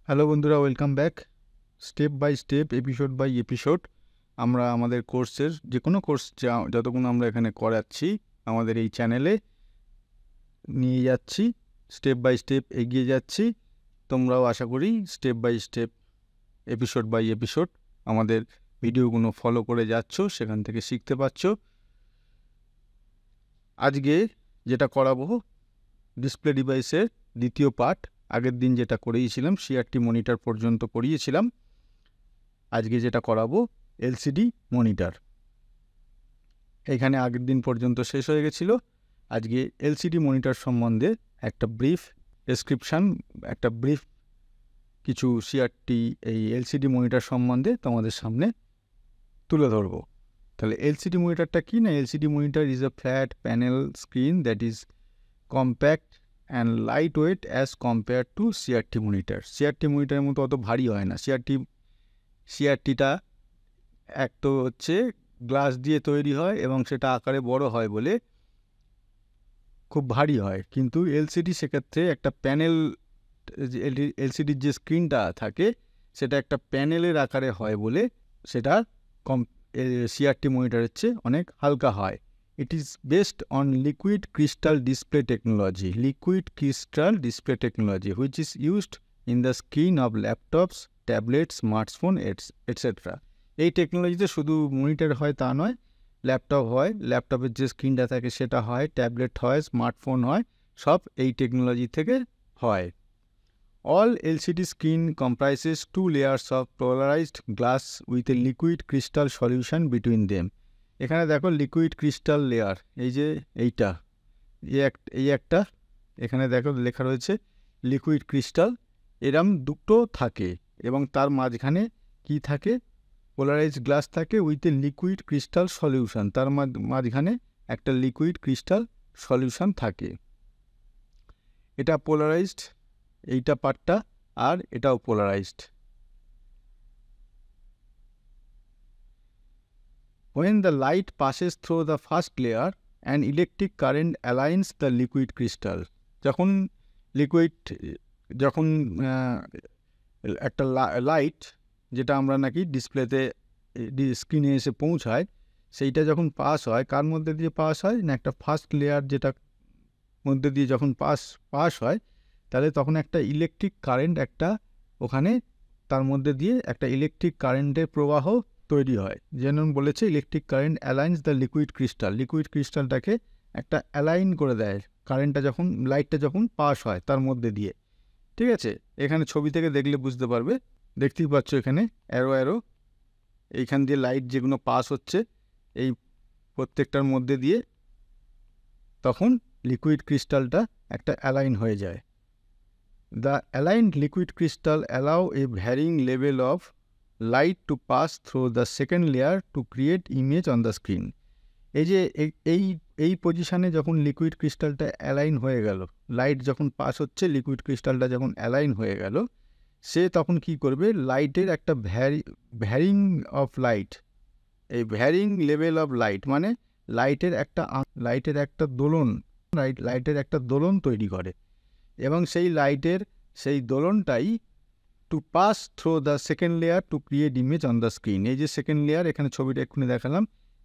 Hello বন্ধুরা, welcome back. Step by step, episode by episode আমরা আমাদের কোর্সের যে কোনো কোর্স যতক্ষণ আমরা এখানে করাচ্ছি আমাদের এই চ্যানেলে নিয়ে যাচ্ছি, স্টেপ বাই স্টেপ এগিয়ে যাচ্ছি। তোমরাও আশা করি step by step, episode by episode আমাদের ভিডিওগুলো ফলো করে যাচ্ছ, সেখান থেকে শিখতে পারছ। আজকে যেটা করাবো ডিসপ্লে ডিভাইসের দ্বিতীয় পার্ট। আগের দিন যেটা করিয়েছিলাম সিআরটি মনিটর পর্যন্ত করিয়েছিলাম, আজকে যেটা করাবো এলসিডি মনিটর। এখানে আগের দিন পর্যন্ত শেষ হয়ে গেছিল। আজকে এলসিডি মনিটর সম্বন্ধে একটা ব্রিফ ডেসক্রিপশান, একটা ব্রিফ কিছু সিআরটি এই এলসিডি মনিটর সম্বন্ধে তোমাদের সামনে তুলে ধরবো। তাহলে এলসিডি মনিটরটা কি না, LCD monitor is a flat panel screen that is compact and light weight as compare to CRT monitor. CRT মনিটরের মতো অত ভারী হয় না। সিআরটিটা এক তো হচ্ছে গ্লাস দিয়ে তৈরি হয় এবং সেটা আকারে বড় হয় বলে খুব ভারী হয়, কিন্তু এলসিডি সেক্ষেত্রে একটা প্যানেল, এলসিডির যে স্ক্রিনটা থাকে সেটা একটা প্যানেলের আকারে হয় বলে সেটা সিআরটি মনিটরের চেয়ে অনেক হালকা হয়। It is based on liquid crystal display technology which is used in the screen off laptops, tablet, smartphone etcetera. এই টেকনোলজিতে শুধু মনিটর হয় তা নয়, ল্যাপটপ হয়, ল্যাপটপের যে স্ক্রিনটা থাকে সেটা হয়, ট্যাবলেট হয়, স্মার্টফোন হয়, সব এই টেকনোলজি থেকে হয়। All LCD screen comprises two layers of polarized glass with a liquid crystal solution between them. এখানে দেখো লিকুইড ক্রিস্টাল লেয়ার, এই যে এইটা, এই একটা এখানে দেখো লেখা রয়েছে লিকুইড ক্রিস্টাল, এরম দুটো থাকে এবং তার মাঝখানে কি থাকে, পোলারাইজড গ্লাস থাকে with a liquid crystal solution, তার মাঝখানে একটা লিকুইড ক্রিস্টাল সলিউশন থাকে। এটা পোলারাইজড, এইটা পার্টটা, আর এটাও polarised. When the light passes through the first layer, an electric current aligns the liquid crystal. যখন একটা লাইট, যেটা আমরা নাকি ডিসপ্লেতে স্ক্রিনে এসে পৌঁছায়, সেইটা যখন পাস হয়, কার মধ্যে দিয়ে পাস হয় না, একটা ফার্স্ট লেয়ার যেটা মধ্যে দিয়ে যখন পাস হয়, তাহলে তখন একটা ইলেকট্রিক কারেন্ট একটা ওখানে তার মধ্যে দিয়ে একটা ইলেকট্রিক কারেন্টের প্রবাহ তৈরি হয়। যেমন বলেছে electric current aligns the liquid ক্রিস্টালটাকে একটা অ্যালাইন করে দেয় কারেন্টটা যখন, লাইটটা যখন পাস হয় তার মধ্যে দিয়ে। ঠিক আছে, এখানে ছবি থেকে দেখলে বুঝতে পারবে, দেখতেই পাচ্ছ এখানে অ্যারো এইখান দিয়ে লাইট যেগুলো পাস হচ্ছে এই প্রত্যেকটার মধ্যে দিয়ে, তখন লিকুইড ক্রিস্টালটা একটা অ্যালাইন হয়ে যায়। The aligned liquid crystal allow a varying level of light to pass through the second layer to create image on the screen. এই যে এই পজিশানে যখন লিকুইড ক্রিস্টালটা অ্যালাইন হয়ে গেল, লাইট যখন পাস হচ্ছে, লিকুইড ক্রিস্টালটা যখন অ্যালাইন হয়ে গেল, সে তখন কি করবে, লাইটের একটা ভ্যারিং অফ লাইট, এই ভ্যারিং লেভেল অফ লাইট মানে লাইটের একটা দোলন তৈরি করে, এবং সেই দোলনটাই to pass through the second layer to create image on the screen. এই যে সেকেন্ড লেয়ার, এখানে ছবিটা এক্ষুনি দেখালাম,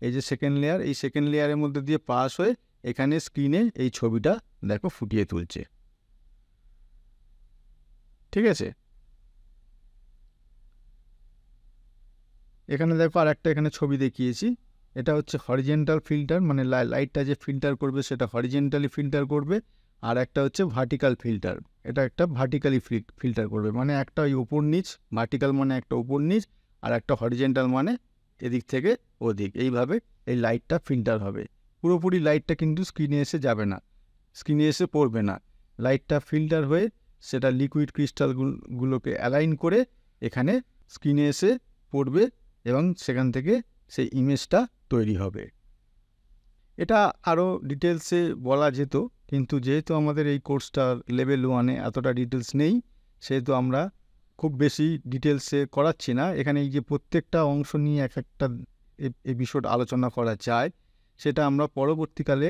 এই যে সেকেন্ড লেয়ার, এই সেকেন্ড লেয়ারের মধ্যে দিয়ে পাস হয়ে এখানে স্ক্রিনে এই ছবিটা দেখো ফুটিয়ে তুলছে। ঠিক আছে, এখানে দেখো আর একটা এখানে ছবি দেখিয়েছি, এটা হচ্ছে হরিজেন্টাল ফিল্টার, মানে লাইটটা যে ফিল্টার করবে সেটা হরিজেন্টালি ফিল্টার করবে, আর একটা হচ্ছে ভার্টিক্যাল ফিল্টার, এটা একটা ভার্টিক্যালি ফিল্টার করবে, মানে একটা ওই উপর নিচ, ভার্টিক্যাল মানে একটা উপর নিচ, আর একটা হরিজেন্টাল মানে এদিক থেকে ওদিক, এইভাবে এই লাইটটা ফিল্টার হবে। পুরোপুরি লাইটটা কিন্তু স্ক্রিনে এসে যাবে না, স্ক্রিনে এসে পড়বে না, লাইটটা ফিল্টার হয়ে সেটা লিকুইড ক্রিস্টালগুলোকে অ্যালাইন করে এখানে স্ক্রিনে এসে পড়বে এবং সেখান থেকে সেই ইমেজটা তৈরি হবে। এটা আরও ডিটেলসে বলা যেত, কিন্তু যেহেতু আমাদের এই কোর্সটা লেভেল 1-এ এতটা ডিটেলস নেই, সেহেতু আমরা খুব বেশি ডিটেলসে করাচ্ছি না। এখানে এই যে প্রত্যেকটা অংশ নিয়ে এক একটা এপিসোড আলোচনা করা যায়, সেটা আমরা পরবর্তীকালে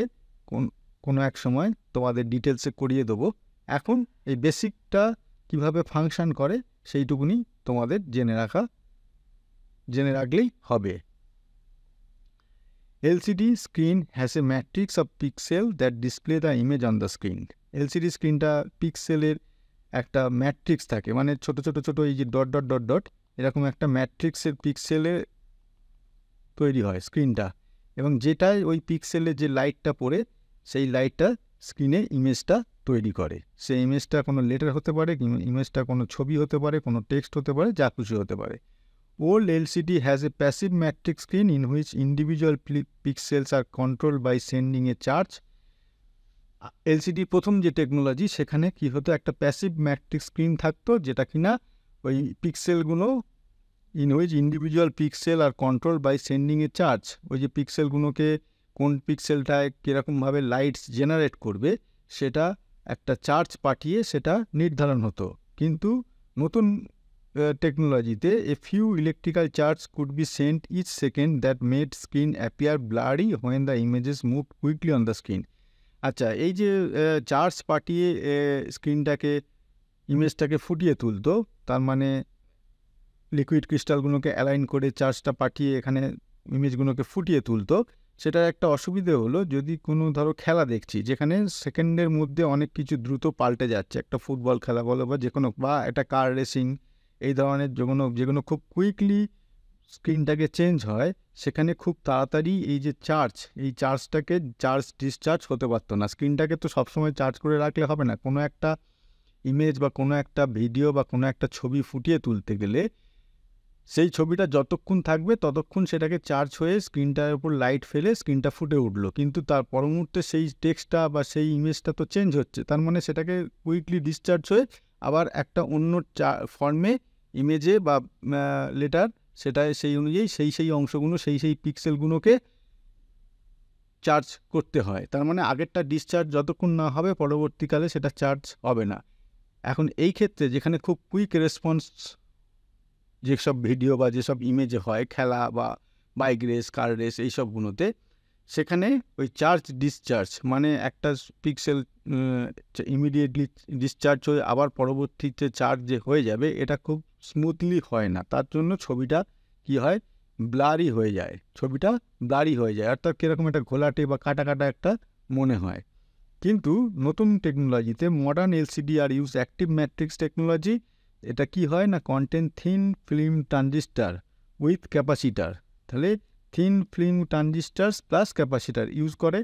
কোনো এক সময় তোমাদের ডিটেলসে করিয়ে দেবো। এখন এই বেসিকটা কিভাবে ফাংশন করে সেইটুকুনি তোমাদের জেনে রাখলেই হবে। LCD screen has a matrix of pixel that display the image on the screen. LCD স্ক্রিনটা পিক্সেলের একটা ম্যাট্রিক্স থাকে, মানে ছোট ছোট ছোট এই যে ডট ডট ডট ডট এরকম একটা ম্যাট্রিক্সের পিক্সেলে তৈরি হয় স্ক্রিনটা, এবং যেটাই ওই পিক্সেলে যে লাইটটা পড়ে সেই লাইটটা স্ক্রিনে ইমেজটা তৈরি করে। সেই ইমেজটা কোনো লেটার হতে পারে, ইমেজটা কোনো ছবি হতে পারে, কোনো টেক্সট হতে পারে, যা খুশি হতে পারে। Old LCD has a passive matrix screen in which individual pixels are controlled by sending a charge. LCD প্রথম যে টেকনোলজি, সেখানে কি হতো, একটা প্যাসিভ ম্যাট্রিক্স স্ক্রিন থাকতো, যেটা কিনা ওই পিক্সেলগুলো in which individual pixel are control by sending a charge, ওই যে পিক্সেলগুলোকে কোন পিক্সেলটায় কীরকমভাবে লাইটস জেনারেট করবে সেটা একটা চার্জ পাঠিয়ে সেটা নির্ধারণ হতো। কিন্তু নতুন টেকনোলজিতে a few electrical charge could be sent each second that made screen appear blurry when the images move quickly on the screen. আচ্ছা, এই যে চার্জ পাঠিয়ে স্ক্রিনটাকে ইমেজটাকে ফুটিয়ে তুলতো, তার মানে লিকুইড ক্রিস্টালগুলোকে অ্যালাইন করে চার্জটা পাঠিয়ে এখানে ইমেজগুলোকে ফুটিয়ে তুলতো। সেটার একটা অসুবিধে হলো, যদি কোনো ধরো খেলা দেখছি যেখানে সেকেন্ডের মধ্যে অনেক কিছু দ্রুত পাল্টে যাচ্ছে, একটা ফুটবল খেলা বলো বা যে কোনো, বা একটা কার রেসিং, এই ধরনের যেগুলো খুব কুইকলি স্ক্রিনটাকে চেঞ্জ হয়, সেখানে খুব তাড়াতাড়ি এই যে এই চার্জটাকে চার্জ ডিসচার্জ হতে পারতো না। স্ক্রিনটাকে তো সবসময় চার্জ করে রাখলে হবে না, কোনো একটা ইমেজ বা কোনো একটা ভিডিও বা কোনো একটা ছবি ফুটিয়ে তুলতে গেলে সেই ছবিটা যতক্ষণ থাকবে ততক্ষণ সেটাকে চার্জ হয়ে স্ক্রিনটার উপর লাইট ফেলে স্ক্রিনটা ফুটে উঠলো, কিন্তু তার পর মুহূর্তে সেই টেক্সটটা বা সেই ইমেজটা তো চেঞ্জ হচ্ছে, তার মানে সেটাকে কুইকলি ডিসচার্জ হয়ে আবার একটা অন্য ফর্মে ইমেজে বা লেটার, সেটায় সেই অনুযায়ী সেই অংশগুলো সেই পিক্সেলগুলোকে চার্জ করতে হয়। তার মানে আগেরটা ডিসচার্জ যতক্ষণ না হবে পরবর্তীকালে সেটা চার্জ হবে না। এখন এই ক্ষেত্রে যেখানে খুব কুইক রেসপন্স যেসব ভিডিও বা যেসব ইমেজে হয়, খেলা বা বাইক রেস, কার রেস, এইসবগুলোতে, সেখানে ওই চার্জ ডিসচার্জ মানে একটা পিক্সেল ইমিডিয়েটলি ডিসচার্জ হয়ে আবার পরবর্তীতে চার্জ যে হয়ে যাবে, এটা খুব স্মুথলি হয় না। তার জন্য ছবিটা কি হয়, ব্লারি হয়ে যায়, অর্থাৎ কীরকম একটা ঘোলাটে বা কাটা কাটা একটা মনে হয়। কিন্তু নতুন টেকনোলজিতে modern LCD are use active matrix technology. এটা কি হয় না, content thin film transistor with capacitor, তাহলে thin film transistors plus capacitor use করে।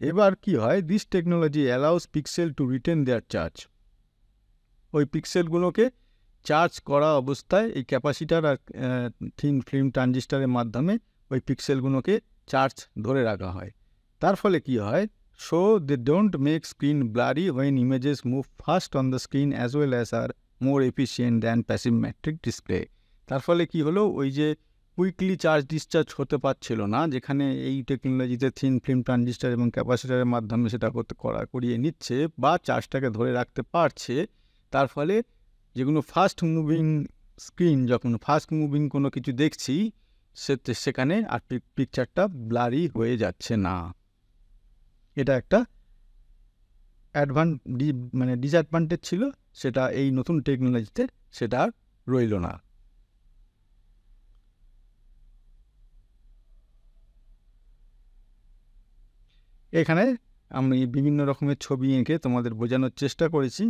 এবার কি হয়, this technology allows pixel to retain their charge. ওই পিক্সেলগুলোকে চার্জ করা অবস্থায় এই ক্যাপাসিটার আর থিন ফিল্ম ট্রানজিস্টারের মাধ্যমে ওই পিক্সেলগুলোকে চার্জ ধরে রাখা হয়। তার ফলে কি হয়, so they don't make screen blurry when images move fast on the screen as well as are more efficient than passive matrix display. তার ফলে কি হলো, ওই যে কুইকলি চার্জ ডিসচার্জ হতে পারছিল না, যেখানে এই টেকনোলজিতে থিন ফিল্ম ট্রানজিস্টার এবং ক্যাপাসিটারের মাধ্যমে সেটা করিয়ে নিচ্ছে বা চার্জটাকে ধরে রাখতে পারছে। তার ফলে যেগুলো ফাস্ট মুভিং স্ক্রিন, যখন ফাস্ট মুভিং কোনো কিছু দেখছি সেখানে আর পিকচারটা ব্লারি হয়ে যাচ্ছে না। এটা একটা ডিসঅ্যাডভান্টেজ ছিল, সেটা এই নতুন টেকনোলজিতে সেটা আর রইল না। এখানে আমি বিভিন্ন রকমের ছবি এঁকে তোমাদের বোঝানোর চেষ্টা করেছি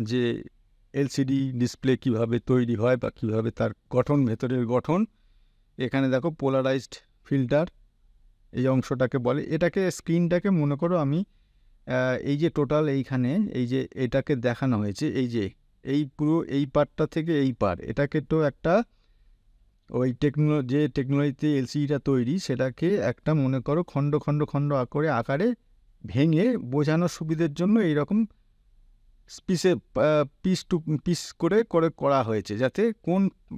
যে LCD ডিসপ্লে কিভাবে তৈরি হয় বা কিভাবে তার গঠন, ভেতরের গঠন। এখানে দেখো পোলারাইজড ফিল্টার এই অংশটাকে বলে। এটাকে স্ক্রিনটাকে মনে করো আমি এই যে টোটাল এইখানে এই যে এটাকে দেখানো হয়েছে, এই যে এই পুরো এই পার্টটা থেকে এই পার, এটাকে তো একটা ওই যে টেকনোলজিতে LCDটা তৈরি, সেটাকে একটা মনে করো খণ্ড খণ্ড খণ্ড আকারে ভেঙে বোঝানোর সুবিধের জন্য এইরকম পিস করে করা হয়েছে, যাতে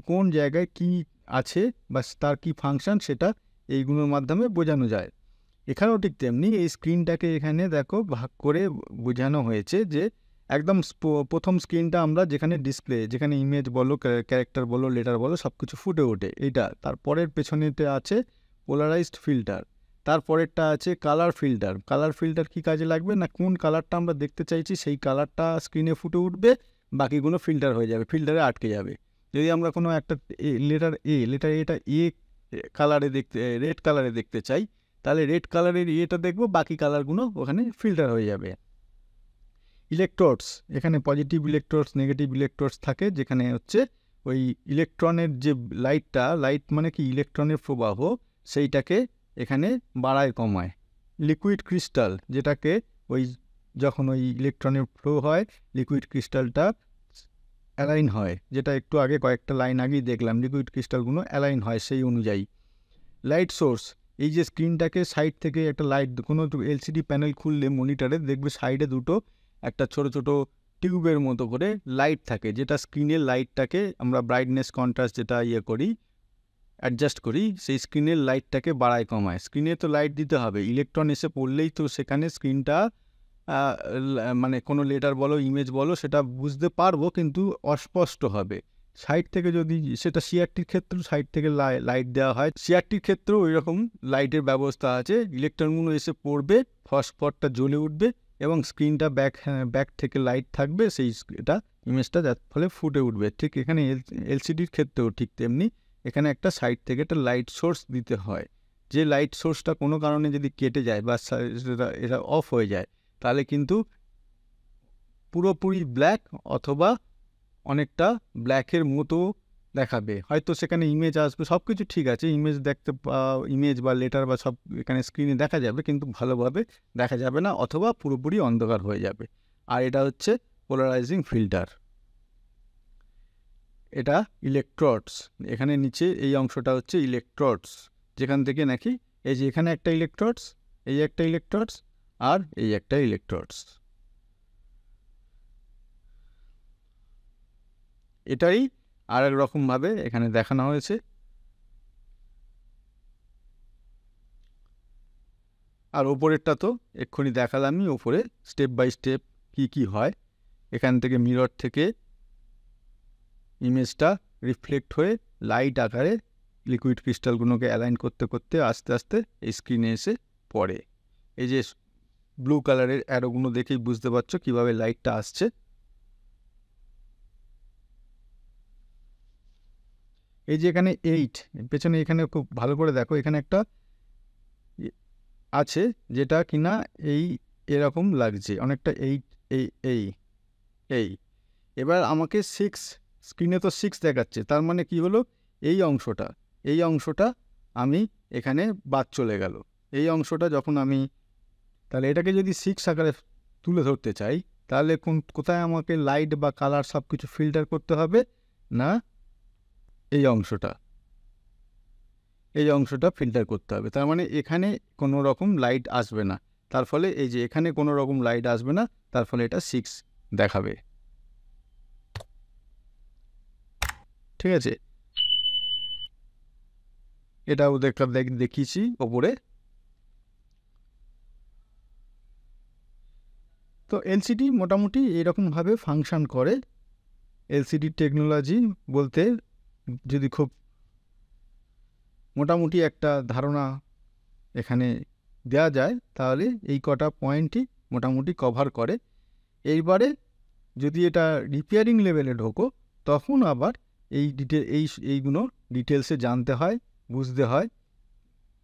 কোন জায়গায় কি আছে বা তার কি ফাংশন সেটা এইগুলোর মাধ্যমে বোঝানো যায়। এখানেও ঠিক তেমনি এই স্ক্রিনটাকে এখানে দেখো ভাগ করে বোঝানো হয়েছে, যে একদম প্রথম স্ক্রিনটা আমরা যেখানে ডিসপ্লে, যেখানে ইমেজ বলো, ক্যারেক্টার বলো, লেটার বলো, সব কিছু ফুটে ওঠে, এইটা। তারপরের পেছনেতে আছে পোলারাইজড ফিল্টার, তারপরেরটা আছে কালার ফিল্টার। কালার ফিল্টার কী কাজে লাগবে না, কোন কালারটা আমরা দেখতে চাইছি সেই কালারটা স্ক্রিনে ফুটে উঠবে, বাকিগুলো ফিল্টার হয়ে যাবে, ফিল্টারে আটকে যাবে। যদি আমরা কোনো একটা লেটার এটা কালারে দেখতে, রেড কালারে দেখতে চাই, তাহলে রেড কালারের এটা দেখবো, বাকি কালারগুলো ওখানে ফিল্টার হয়ে যাবে। ইলেকট্রোডস, এখানে পজিটিভ ইলেকট্রোডস, নেগেটিভ ইলেকট্রোডস থাকে, যেখানে হচ্ছে ওই ইলেকট্রনের যে লাইট মানে কি ইলেকট্রনের প্রবাহ, সেইটাকে এখানে বাড়ায় কমায়। লিকুইড ক্রিস্টাল, যেটাকে ওই যখন ওই ইলেকট্রনের ফ্লো হয়, লিকুইড ক্রিস্টালটা অ্যালাইন হয়, যেটা একটু আগে কয়েকটা লাইন আগেই দেখলাম, লিকুইড ক্রিস্টালগুলো অ্যালাইন হয় সেই অনুযায়ী। লাইট সোর্স, এই যে স্ক্রিনটাকে সাইড থেকে একটা লাইট, কোনো এলসিডি প্যানেল খুললে মনিটরে দেখবে সাইডে দুটো একটা ছোট ছোট টিউবের মতো করে লাইট থাকে, যেটা স্ক্রিনের লাইটটাকে আমরা ব্রাইটনেস কন্ট্রাস্ট যেটা করি, অ্যাডজাস্ট করি, সেই স্ক্রিনের লাইটটাকে বাড়ায় কমায়। স্ক্রিনে তো লাইট দিতে হবে, ইলেকট্রন এসে পড়লেই তো সেখানে স্ক্রিনটা মানে কোনো লেটার বলো, ইমেজ বলো, সেটা বুঝতে পারবো, কিন্তু অস্পষ্ট হবে। সাইড থেকে যদি, সেটা সিআরটির ক্ষেত্রেও সাইড থেকে লাইট দেওয়া হয়, সিআরটির ক্ষেত্রেও ওই রকম লাইটের ব্যবস্থা আছে। ইলেকট্রনগুলো এসে পড়বে, ফসফরটা জ্বলে উঠবে এবং স্ক্রিনটা ব্যাক থেকে লাইট থাকবে, সেই এটা ইমেজটা যার ফলে ফুটে উঠবে। ঠিক এখানে এলসিডির ক্ষেত্রেও ঠিক তেমনি, এখানে একটা সাইড থেকে একটা লাইট সোর্স দিতে হয়। যে লাইট সোর্সটা কোনো কারণে যদি কেটে যায় বা এটা অফ হয়ে যায়, তাহলে কিন্তু পুরোপুরি ব্ল্যাক অথবা অনেকটা ব্ল্যাকের মতো দেখাবে। হয়তো সেখানে ইমেজ আসবে, সব কিছু ঠিক আছে, ইমেজ বা লেটার বা সব এখানে স্ক্রিনে দেখা যাবে, কিন্তু ভালোভাবে দেখা যাবে না, অথবা পুরোপুরি অন্ধকার হয়ে যাবে। আর এটা হচ্ছে পোলারাইজিং ফিল্টার। এটা ইলেকট্রোডস, এখানে নিচে এই অংশটা হচ্ছে ইলেকট্রোডস, যেখান থেকে নাকি এই যে এখানে একটা ইলেকট্রোডস, এই একটা ইলেকট্রোডস, আর এই একটা ইলেকট্রোডস। এটাই আর এক রকমভাবে এখানে দেখানো হয়েছে। আর ওপরেরটা তো এক্ষুনি দেখালামই, ওপরে স্টেপ বাই স্টেপ কি হয়। এখান থেকে মিরর থেকে ইমেজটা রিফ্লেক্ট হয়ে লাইট আকারে লিকুইড ক্রিস্টালগুলোকে অ্যালাইন করতে করতে আস্তে আস্তে এই স্ক্রিনে এসে পড়ে। এই যে ব্লু কালারের অ্যারোগুলো দেখেই বুঝতে পারছো কিভাবে লাইটটা আসছে। এই যে এখানে 8 পেছনে, এখানে খুব ভালো করে দেখো, এখানে একটা আছে যেটা কিনা এরকম লাগছে অনেকটা, এই এবার আমাকে 6, স্ক্রিনে তো 6 দেখাচ্ছে, তার মানে কি হলো, এই অংশটা আমি এখানে বাদ চলে গেল। এই অংশটা যখন আমি, তাহলে এটাকে যদি 6 আকারে তুলে ধরতে চাই, তাহলে কোথায় আমাকে লাইট বা কালার সব কিছু ফিল্টার করতে হবে না, এই অংশটা ফিল্টার করতে হবে। তার মানে এখানে কোনো রকম লাইট আসবে না, তার ফলে এই যে এখানে কোনো রকম লাইট আসবে না, তার ফলে এটা 6 দেখাবে। ঠিক আছে, এটাও দেখিয়েছি ওপরে। তো এলসিডি মোটামুটি এরকমভাবে ফাংশন করে। এলসিডি টেকনোলজি বলতে যদি খুব মোটামুটি একটা ধারণা এখানে দেওয়া যায়, তাহলে এই কটা পয়েন্টই মোটামুটি কভার করে। এইবারে যদি এটা রিপেয়ারিং লেভেলে ঢোকো, তখন আবার এইগুলো ডিটেলসে জানতে হয়, বুঝতে হয়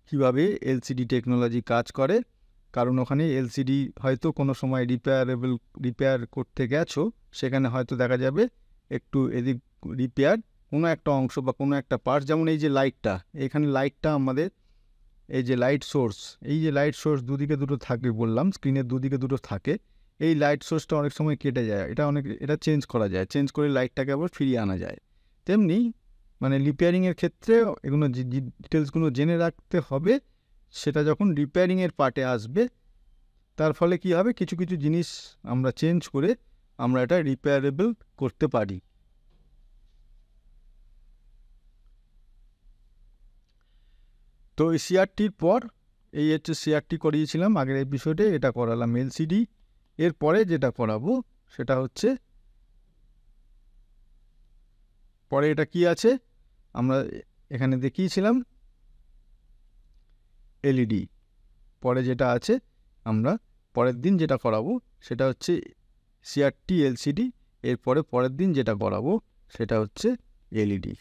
কীভাবে এলসিডি টেকনোলজি কাজ করে। কারণ ওখানে এলসিডি হয়তো কোনো সময় রিপেয়ার করতে গেছো, সেখানে হয়তো দেখা যাবে একটু এদিক রিপেয়ার, কোনো একটা অংশ বা কোনো একটা পার্ট, যেমন এই যে লাইটটা, এখানে লাইটটা আমাদের এই যে লাইট সোর্স দুদিকে দুটো থাকে বললাম, স্ক্রিনের দুদিকে দুটো থাকে। এই লাইট সোর্সটা অনেক সময় কেটে যায়, এটা চেঞ্জ করা যায়, চেঞ্জ করে লাইটটাকে আবার ফিরিয়ে আনা যায়। তেমনি মানে রিপেয়ারিংয়ের ক্ষেত্রে এগুলো ডিটেলসগুলো জেনে রাখতে হবে, সেটা যখন রিপেয়ারিংয়ের পার্টে আসবে, তার ফলে কি হবে, কিছু কিছু জিনিস আমরা চেঞ্জ করে আমরা এটা রিপেয়ারেবল করতে পারি। তো এই সিআরটির পর এই হচ্ছে সিআরটি করিয়েছিলাম আগের এপিসোডে, এটা করালাম এলসিডি। এরপরে যেটা করাবো সেটা হচ্ছে, পরে এটা কি আছে আমরা এখানে দেখিয়েছিলাম এলইডি। পরে যেটা আছে আমরা পরের দিন যেটা করাবো সেটা হচ্ছে সিআরটি এলসিডি। এরপরে পরের দিন যেটা করাবো সেটা হচ্ছে এলইডি।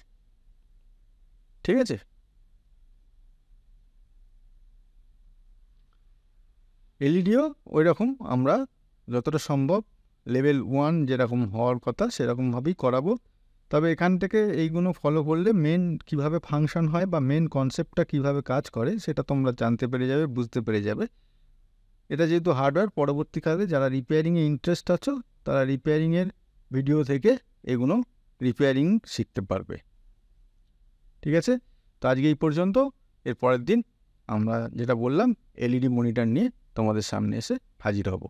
ঠিক আছে? এলইডিও ওই রকম আমরা যতটা সম্ভব লেভেল 1 যেরকম হওয়ার কথা সেরকমভাবেই করাবো। তবে এখান থেকে এইগুলো ফলো করলে মেন কিভাবে ফাংশন হয় বা মেন কনসেপ্টটা কিভাবে কাজ করে সেটা তোমরা জানতে পেরে যাবে, বুঝতে পেরে যাবে। এটা যেহেতু হার্ডওয়্যার, পরবর্তীকালে যারা রিপেয়ারিংয়ে ইন্টারেস্ট আছো তারা রিপেয়ারিংয়ের ভিডিও থেকে এগুলো রিপেয়ারিং শিখতে পারবে। ঠিক আছে? তো আজকে এই পর্যন্ত। এর পরের দিন আমরা যেটা বললাম এলইডি মনিটর নিয়ে তোমাদের সামনে এসে হাজির হব।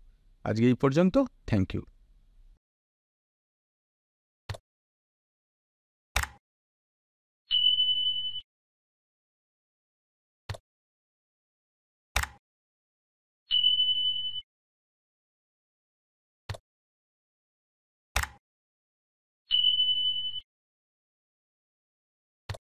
আজকে এই পর্যন্ত। Thank you.